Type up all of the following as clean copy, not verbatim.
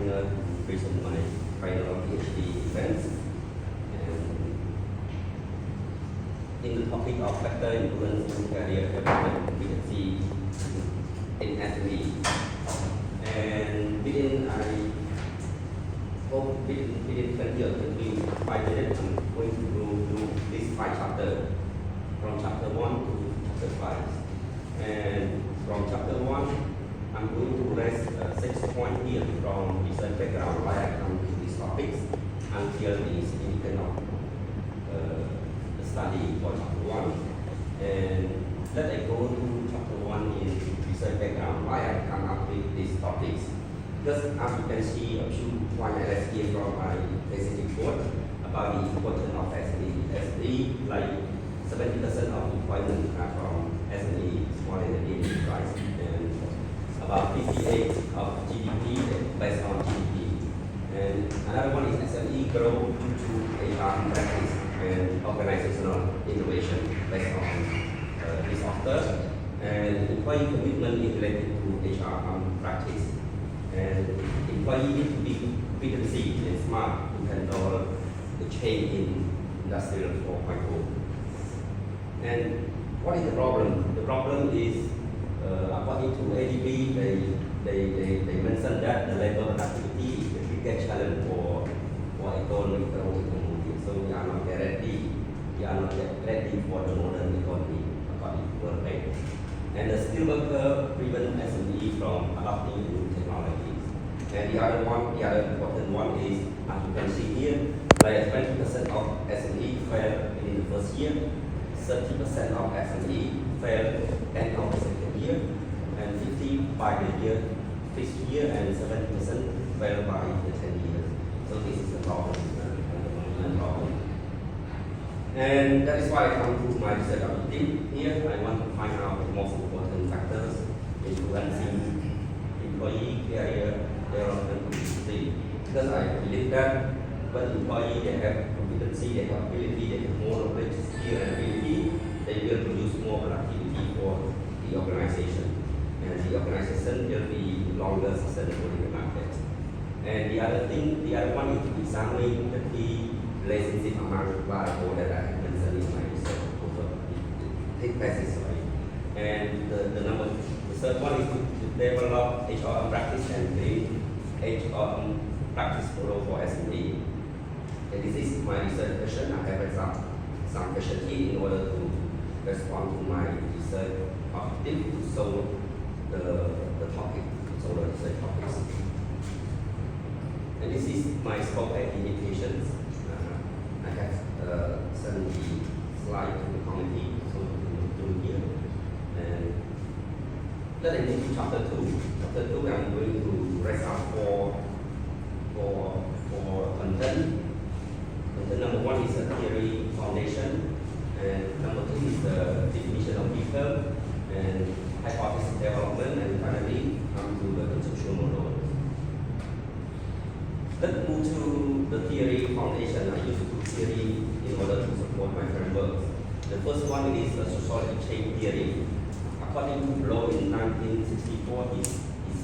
honor to present my final PhD defense. And in the topic of factor influencing career development, we can see in SME. And I hope within 20 or 25 minutes, I'm going to go through this 5 chapters, from chapter 1 to chapter 5. And from chapter 1, I'm going to raise 6 points here from research background, why I come to these topics, until the significance of the study for chapter 1. And let I go to chapter 1 in research background, why I come up with these topics. Because as you can see, a few points I raised here from my thesis report about the importance of SME. SME, like 70% of employment are from SME, small and medium enterprise, and about 58% of GDP based on GDP. And another one is SME grow due to HR practice and organizational innovation based on this author. And employee commitment is related to HR practice. And employee need to be competency and smart to handle the change in industrial 4.0. And what is the problem? The problem is, according to ADB, they mentioned that the labor productivity is the biggest challenge for economic growth. So we are not yet ready. We are not yet ready for the modern economy according to World Bank. And the skilled worker prevent SME from adopting new technologies. And the other important one is, as you can see here, like 20% of SME fail in the first year, 30% of SME fail end of the second year, and 50% by the fifth year, and 70% fail by the 10 years. So this is the problem, And that is why I come to my research objective. Here I want to find out the most important factors influencing employee career development competency. Because I believe that when employees they have competency, they have ability, they have more knowledge, skill and ability, they will produce more productivity for the organization. And the organization will be longer sustainable in the market. And the other one is examining the key relationship among variables that I have mentioned in my research thesis. And the third one is to develop HR practice and create HR practice model for SME. And this is my research question. I have some questions here in order to respond to my research objective to solve the topic, so the research topics. And this is my scope and limitations. I have sent the slide to the committee, so do here. And let me move to chapter 2. Chapter 2, I'm going to raise up for content. Content number 1 is a theory foundation, and number 2 is the definition of people, and hypothesis development, and finally come to the conceptual model. Let's move to the theory foundation. I use two theory in order to support my framework. The first one is the social exchange theory. According to Blow in 1964, he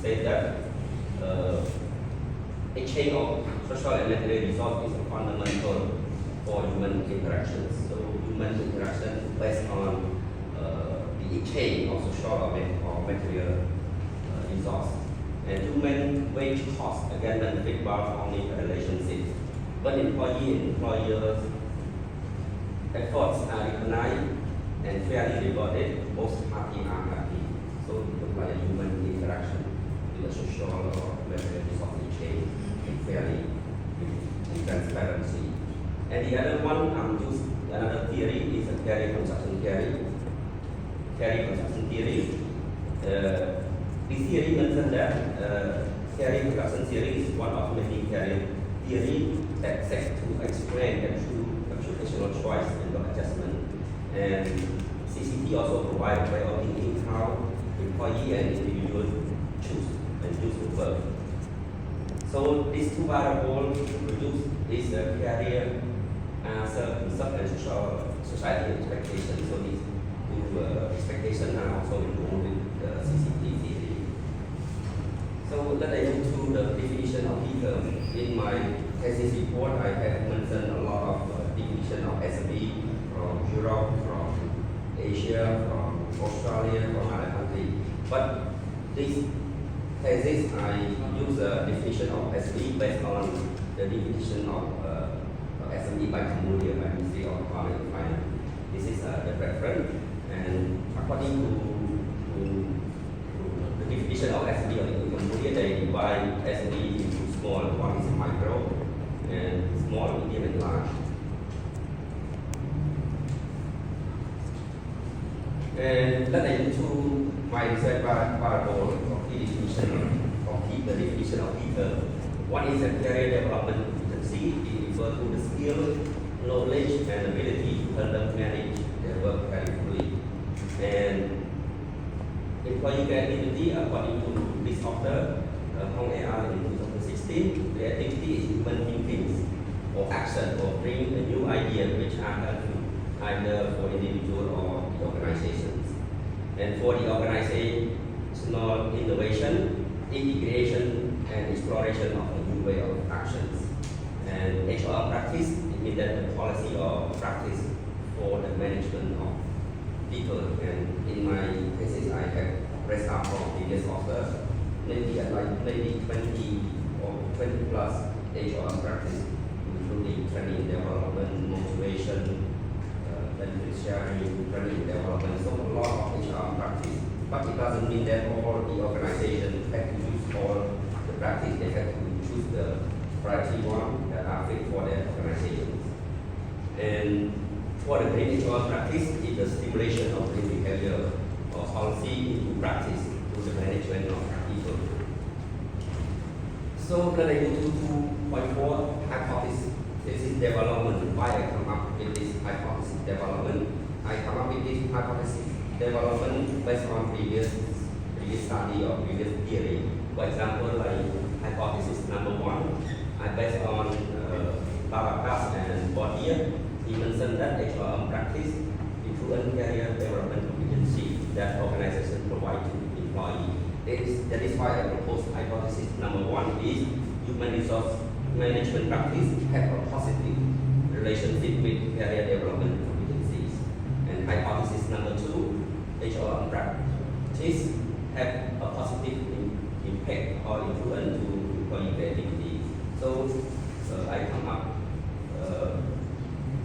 said that exchange of social and material resources is fundamental for human interactions. So human interaction based on the exchange of social or material resource. And human wage cost again benefit by only a relationship. When employee and employers efforts are recognized and fairly rewarded, both parties are happy. So it looks like a human interaction with a social or material resource exchange fairly and transparency. And the other one, another theory is a career construction theory. Career construction theory. This theory mentioned that career construction theory is one of many career theory that seeks to explain the true occupational choice and job adjustment. And CCT also provides priority in how employee and individual choose to work. So these two variables produce this career as a concept and society expectation. So these two expectations are also involved with the CCT theory. So let I move to the definition of term. In my thesis report, I have mentioned a lot of definition of SME from Europe, from Asia, from Australia, from other countries. But this thesis, I use a definition of SME based on the definition of SME by Cambodia, by Ministry of Economic and Finance. This is the reference, and according to the definition of SME in Cambodia, they divide SME into small, one is micro, and small, medium, and large. And let us into my research parable of the definition of the definition of term. One is a career development competency. It refers to the skill, knowledge, and ability to conduct, manage their work effectively. And employee creativity, according to this author, Hong AR in 2016, creativity is human thinking or action or bring a new idea which are helpful either for individual or the organizations. And for the organizational innovation, integration, and exploration of a new way of actions. And HR practice, it means that the policy or practice for the management of people. And in my thesis, I have read up from previous authors, maybe 20 or 20 plus HR practice, including training development, motivation, benefit sharing, training development, so a lot of HR practice. But it doesn't mean that all the organizations have to use all the practice. They have to choose the priority one that are fit for their organizations. And for the green HR practice, it's the stimulation of green behavior or policy into practice to the management of people. So let I go to 2.4 hypothesis development. Why I come up with this hypothesis development? I come up with this hypothesis development based on previous study or previous theory. For example, like hypothesis number 1, I based on Barakas and Bordier. He mentioned that HR practice influence career development competency that organization provide to employee. That is why I propose hypothesis number 1 is human resource management practice have a positive relationship with career development competencies. And hypothesis number 2, HR practice have a positive impact or influence to employee creativity. So I come up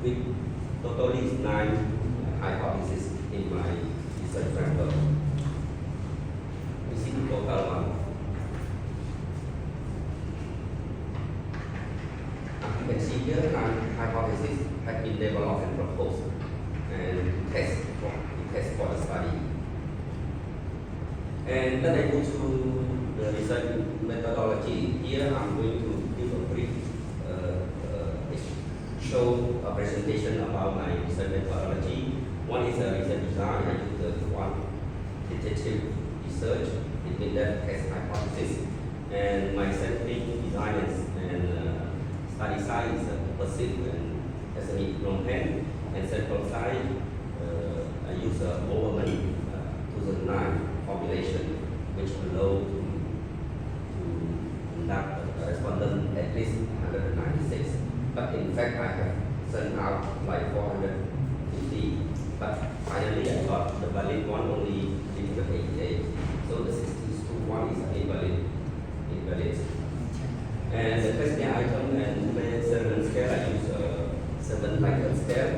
with totally 9 hypotheses in my research framework. We see the total one. As you can see here, 9 hypotheses have been developed and proposed and test for the study. And then I go to the research methodology. Here I'm going to give a brief show a presentation about my research methodology. One is a research design. I use the quantitative research. It means that test hypothesis. And my sampling design and study size is pursuit and SME long-term. And sample size, I use a Overman 2009 formulation, which allow to conduct a respondent at least 196. But in fact, I have sent out like 450. But finally, I got the valid one only 388. So the 62 is invalid. And the questionnaire item and measurement scale, I use 7 Likert scale.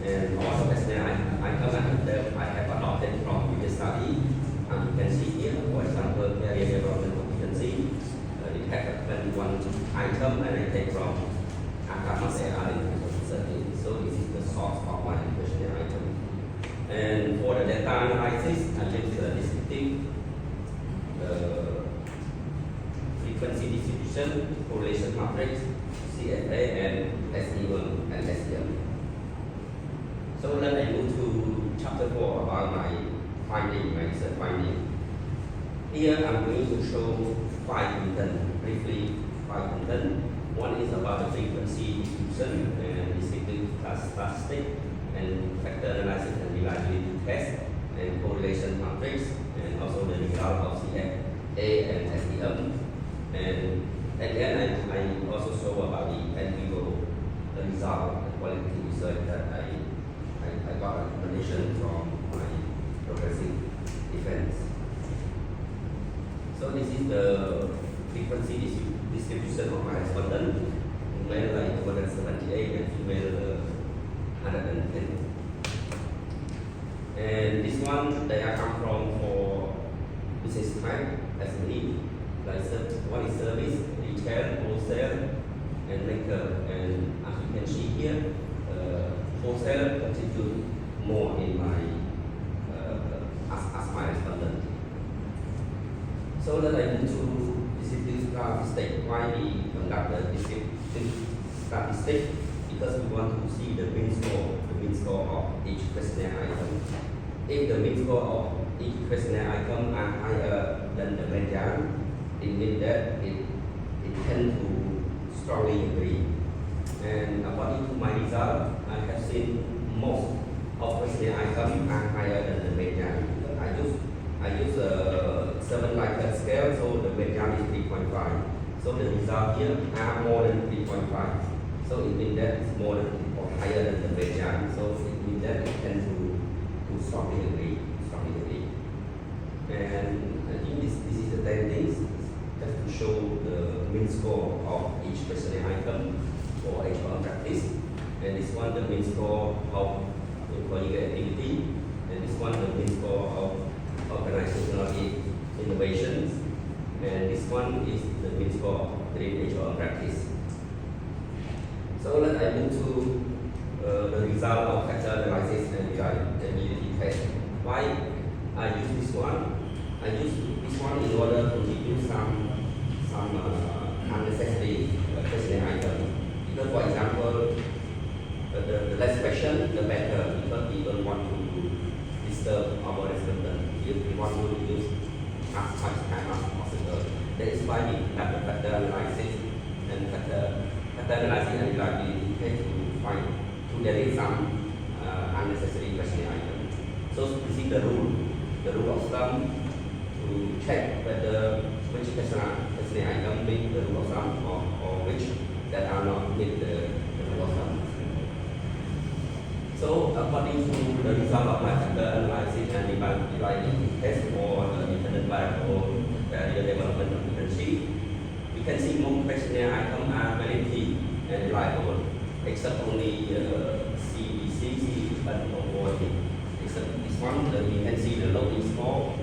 And also questionnaire item I have adopted from previous study. You can see here, for example, career development competency. It has 21 item, and I take from Akamas AR in 2013. So this is the source of my questionnaire item. And for the data analysis, I use the descriptive frequency distribution, correlation matrix, CFA, and SE1 and SEM. So let I move to chapter 4 about my research finding. Here I'm going to show 5 content, briefly 5 content. One is about the frequency distribution and descriptive statistic and factor analysis and reliability test and correlation matrix, and also the result of A and SEM. And at the end, I also show about the end the result, the quality research that I got a recommendation from my progressive events. So this is the frequency distribution of my respondent. Male like 278 and female 110. And this one they are come from for business type SME. Like one is service, retail, wholesale, and liquor. And as you can see here, wholesale contribute more in my as my respondent. So that I need to descriptive statistic. Why we conduct the descriptive statistic? Because we want to see the mean score of each questionnaire item. If the mean score of each questionnaire item are higher than the median, it means that it tends to strongly agree. And according to my result, I have seen most of questionnaire items are higher than the median. I use a 7 Likert scale, so the median is 3.5. So the result here are more than 3.5. So it means that it's more than or higher than the median. So it means that it tends to strongly agree. And I think this is the 10 things just to show the mean score of each questionnaire item for HR practice. And this one the mean score of employee activity, and this one the mean score of organizational innovations, and this one is the mean score of HR practice. So let I move to the result of factor analysis and reliability test. Why I use this one? I use this one in order to reduce some unnecessary questionnaire item. Because for example, the less question, the better, because we don't want to disturb our respondent. We want to reduce as much time as possible. That is why we have the factor analysis and factor analysis and reliability test to delete some unnecessary questionnaire items. So this is the rule of thumb to check whether which questionnaire item meet the rule of thumb or which that are not meet the rule of thumb. So according to the result of my factor analysis and reliability test for the independent variable barrier development competency, we can see most questionnaire items are validity and reliable, except only CBC, but avoided. Except this one, we can see the loading score.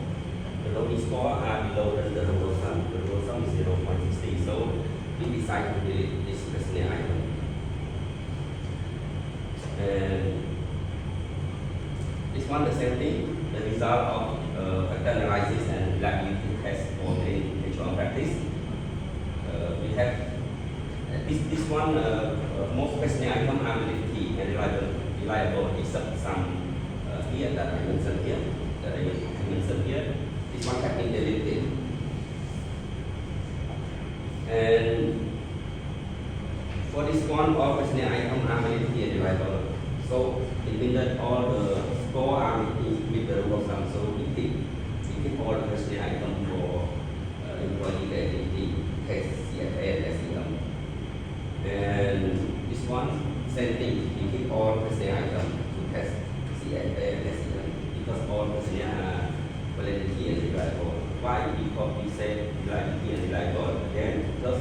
The loading score are below the rule of thumb. The rule of thumb is 0.60. So we decide to delete this questionnaire item. And this one the same thing, the result of factor analysis and reliability test for the HR practice. We have this one, most questionnaire items are validity and reliable except some here that I mentioned here, This one has been deleted. And for this one, all questionnaire items are validity and reliable. So it means that all the score are with the rule of thumb. So we keep all the questionnaire items for employee activity, test, CFA, and SEM. And this one, same thing, we keep all questionnaire items to test CFA and SEM because all questionnaire are validity and reliable. Why? Because we say validity and reliable again because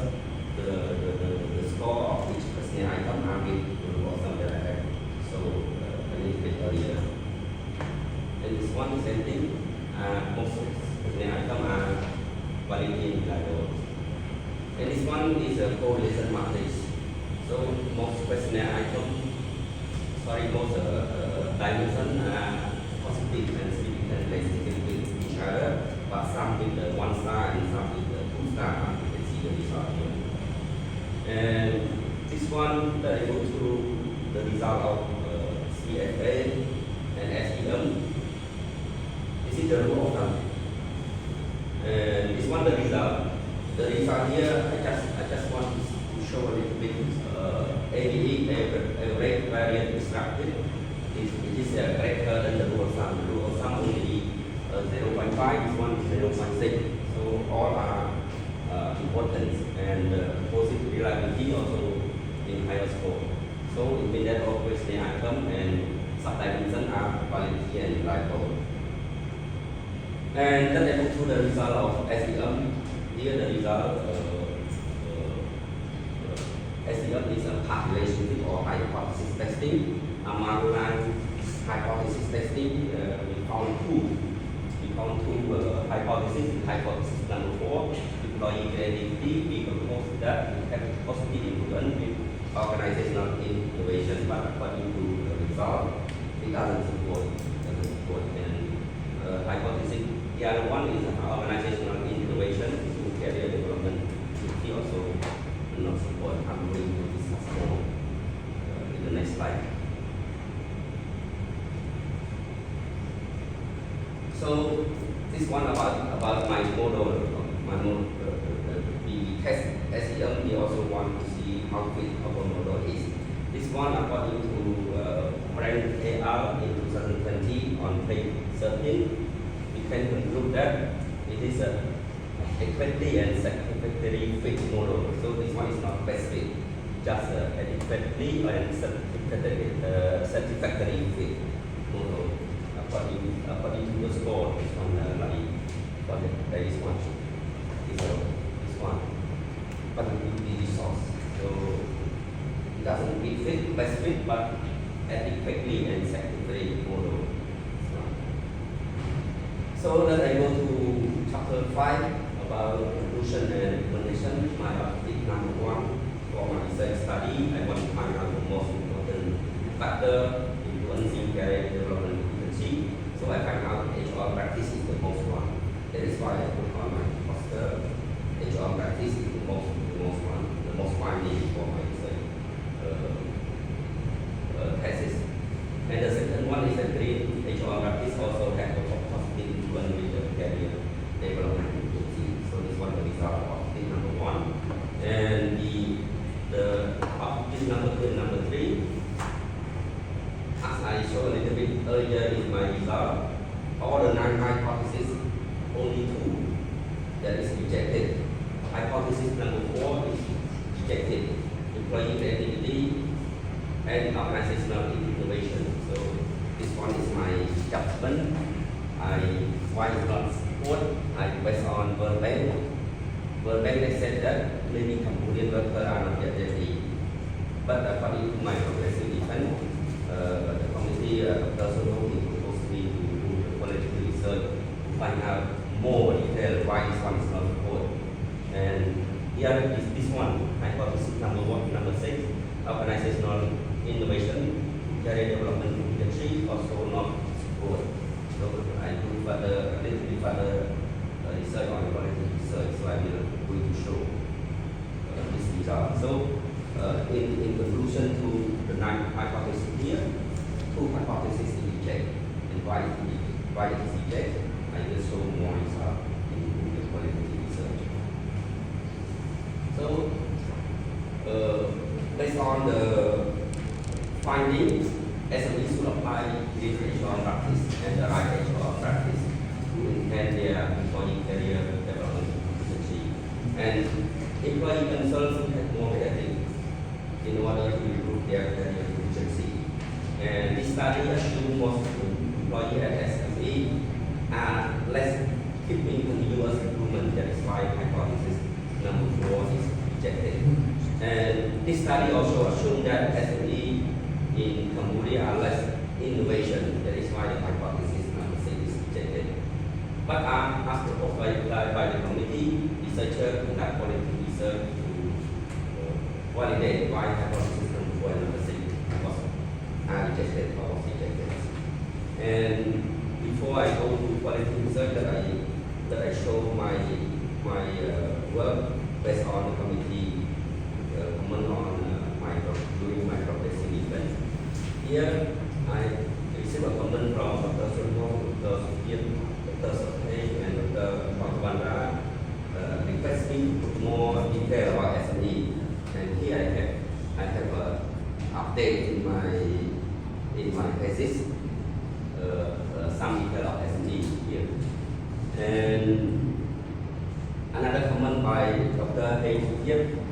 the score of each questionnaire item are with the rule of thumb that I have. So a little bit earlier. And this one same thing, most questionnaire items are validity and reliable. And this one is a correlation matrix. So most questionnaire items, most dimensions are positive and significant relationship with each other, but some with the 1 star and some with the 2 star. You can see the result here. And this one that I go through the result of CFA and SEM. This is the rule of thumb. And this one the result. The result here I just want to show a little bit ADE average variance destructive. It is greater than the rule of thumb. The rule of thumb only 0.5, this one is 0.6. So So all are important, and positive reliability also in higher score. So it means that all question item and subdimension are quality and reliable. And then I move to the result of SEM. Here the result SEM is a path relationship or hypothesis testing. Among hypothesis testing, we found two. We found two hypotheses. Hypothesis number 4, employee creativity. We propose that we have positive influence with organizational innovation, but according to the result, it doesn't support. And hypothesis, the other one is organizational innovation to career development. We also not support. I'm going to discuss more in the next slide. So this one about my model, we test SEM. We also want to see how fit our model is. This one, according to brand AR in 2020 on page 13, we can conclude that it is a adequately and satisfactory fit model. So this one is not best fit, just adequately and satisfactory fit model. According to the score, this one there is one. This one, but it will be resource. So it doesn't be fit, best fit, but adequately and satisfactory model. So then I go to chapter 5 about conclusion and recommendation. My objective number 1 for my research study, I want to find out the most important factor influencing career development. So I find out HR practice is the most one. That is why I put on my poster. HR practice is the most one, the most finding for my research thesis. And the second one is that green HR practice also has a positive influence with the career development. So this one is the result of objective number 1. And the objective number 2 and number 3. As I showed a little bit earlier in my result, all the 9 hypotheses, only 2 that is rejected. Hypothesis number 4 is rejected, employee creativity and organizational innovation. So this one is my judgment. Why is not support? I based on World Bank. World Bank they said that many Cambodian workers are not yet ready. But according to my progressive defense, the committee also proposed me to do the qualitative research to find out more detail why this one is not supported. And here is this one, hypothesis number 6, organizational innovation, career development industry also not supported. So I do a little bit further research on qualitative research, so I'm going to show this result. So in conclusion to the 9 hypotheses here, 2 hypotheses is rejected, and why it is rejected, I will show more result in the qualitative research. So based on the findings, SMEs should apply this HR practice and the right HR practice to enhance their employee career development efficiency. And employee themselves should have more ethics in order to improve their career efficiency. And this study assumes most employees at SME are less keeping continuous improvement. That is why hypothesis number 4 is rejected. And this study also assumes that SME in Cambodia are less innovation. That is why the hypothesis number 6 is rejected. But as proposed by the committee, researchers conduct qualitative research to validate why hypothesis number 4 and number 6 are rejected or was rejected. And before I go to qualitative research, that I show my work based on the committee comment on during my progressive event. Here I received a comment from Dr. Sunho, Dr. Sophia, Dr. Sophie, and Dr. Bangwanda request me to put more detail about SME. And here I have an update in my thesis, some detail of SME here. And by Dr. Thesis.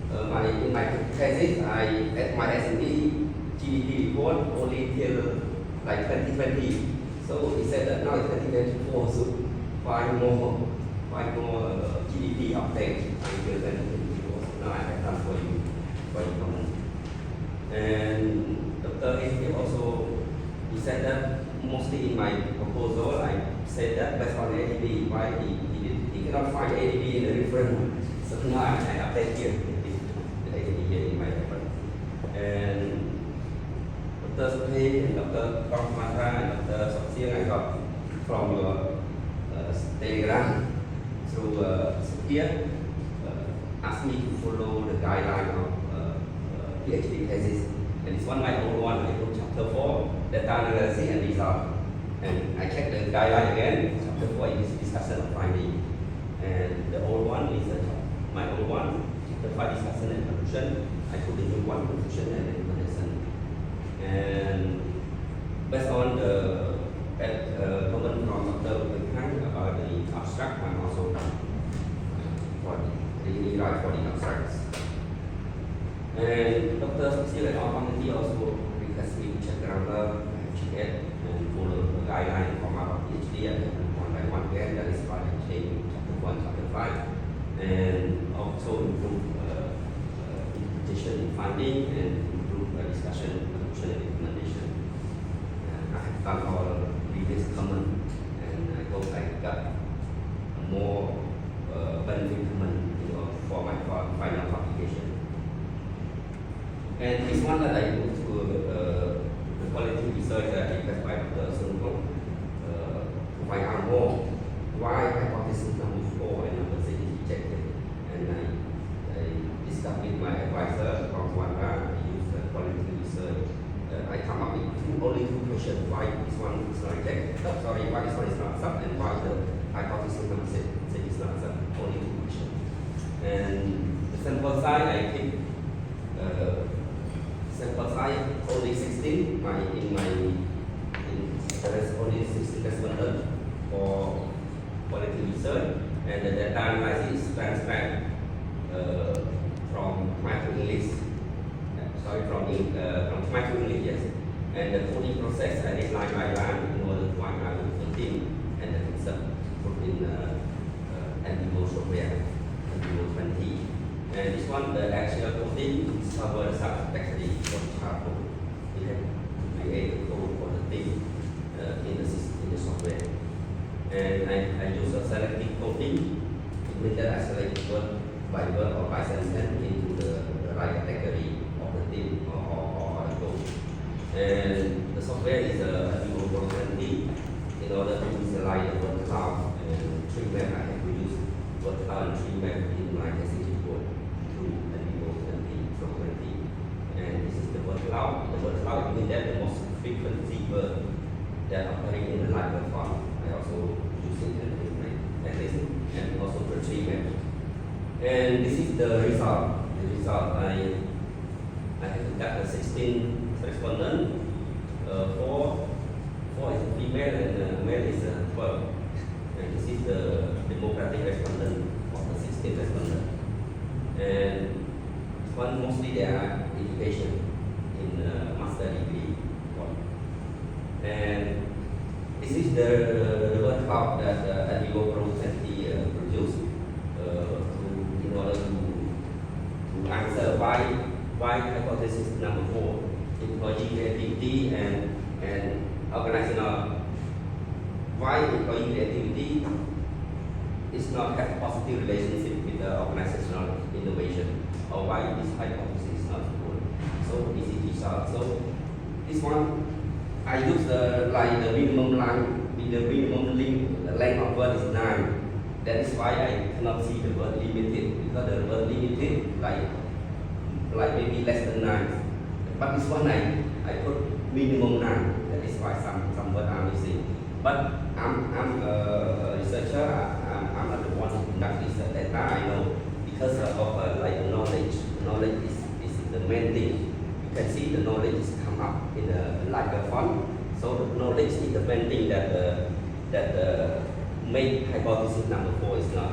In my thesis, at my SME GDP report only till like 2020. So he said that now in 2024 should find more GDP update until 2024. So now I have done for you comment. And Dr. Thesis also he said that mostly in my proposal I said that based on ADB, why he cannot find ADB in the reference. So now I update here the ADB here in my reference. And Dr. Suhe and Dr. Chanveasna and Dr. Chanveasna I got from your Telegram through Sophia asked me to follow the guideline of PhD thesis. And this one my own one, I wrote chapter 4, data analysis and result. And I checked the guideline again, chapter 4 is discussion of finding. And the old one is my old one, chapter 5 discussion and conclusion. I put the new one, conclusion and recommendation. And based on the comment from Dr. Kang about the abstract, I'm also rewrite for the abstracts. And Dr. Chanveasna and our committee also request me to check grammar, check it, and follow the guideline from our PhD and one by one again. That is why I changed chapter 1, chapter 5, and also improve interpretation in finding and improve discussion, conclusion, and recommendation. I have done all previous comment, and I hope I got more benefit comment for my final publication. And this one that I do to the quality research that I request by Dr. Sunko to find out more why hypothesis number 4 and number 6 is rejected. And I discussed with my advisor from Wanda, I use the quality research. I come up with only two questions: why this one is not rejected, why this one is not sub, and why the hypothesis number 6 is not sub. Only two questions. And the sample size I keep sample size only 16. There is only 16 respondents for quality research, and the data analysis is transparent from Khmer to English. From Khmer to English, yes. And the coding process I did line by line in order to find out the theme and the concept put in NBO software, NBO 20. And this one, the actual coding is covered subtextually for the chart code. We have to create a code for the theme in the software. And I use a selective coding. It means that I select word by word or by sentence into the right category of the theme or the code. And the software is a NBO 20. In order to visualize the word cloud and tree map, I have to use word cloud and tree map in my thesis report. And this is the word cloud. The word cloud means that the most frequent word that occurring in the library font. I also use it in my thesis and also the tree map. And this is the result. The result I have got 16 respondents. 4 is female and male is 12. And this is the democratic respondent of the 16 respondents. And one mostly they are education in master degree. And this is the word cloud that NBO Pro 20 produced in order to answer why hypothesis number 4, employee creativity and organizational. Why employee creativity is not have positive relationship with the organizational innovation, or why this hypothesis is not good. So this is result. So this one I use the minimum line with the minimum length of word is 9. That is why I cannot see the word limited, because the word limited like maybe less than 9. But this one I put minimum 9. That is why some words are missing. But I'm a researcher. I'm not the one who conduct this data. I know because of knowledge. Knowledge is the main thing. You can see the knowledge is come up in a lighter font. So the knowledge is the main thing that make hypothesis number 4 is not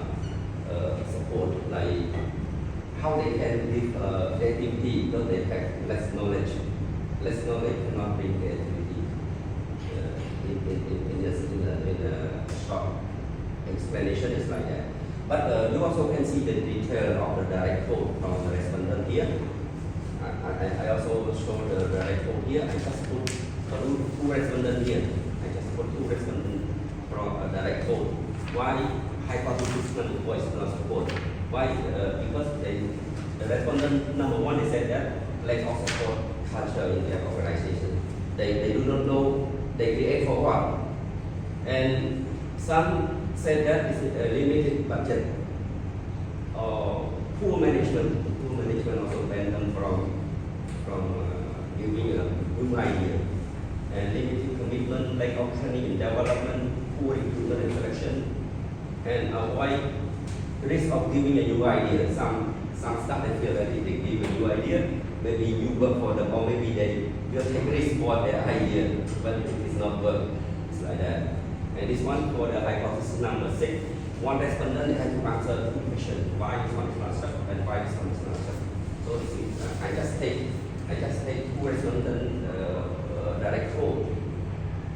support, like how they can live creativity because they have less knowledge. Less knowledge cannot bring creativity. In a short explanation is like that. But you also can see the detail of the direct quote from the respondent here. I also show the direct quote here. I just put two respondents here. I just put two respondents from a direct quote. Why hypothesis number 4 is not support? Why? Because the respondent number 1 they said that lack of support culture in their organization. They do not know they create for what. And some said that it's a limited budget or poor management. Poor management also prevent them from giving a new idea. And limited commitment, lack of training and development, poor recruitment and selection, and avoid risk of giving a new idea. Some staff they feel that if they give a new idea, maybe you work for them, or maybe they will take risk for their idea, but it is not work. It's like that. And this one for the hypothesis number 6, one respondent has to answer 2 questions: why this one is not such and why this one is not such. So this is, I just take 2 respondent direct quote,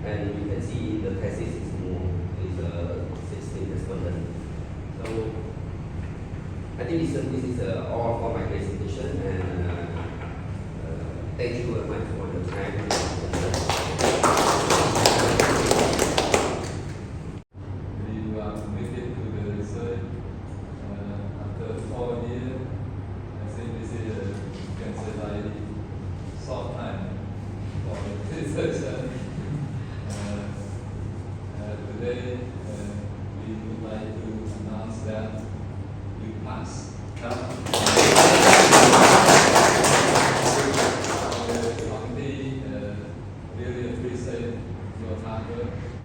and you can see the thesis is 16 respondent. So I think this is all for my presentation, and thank you very much for the time. We are committed to the research. After 4 years, I think this is you can say like short time for the research. Today, we would like to announce that we passed. The committee really appreciate your hard work.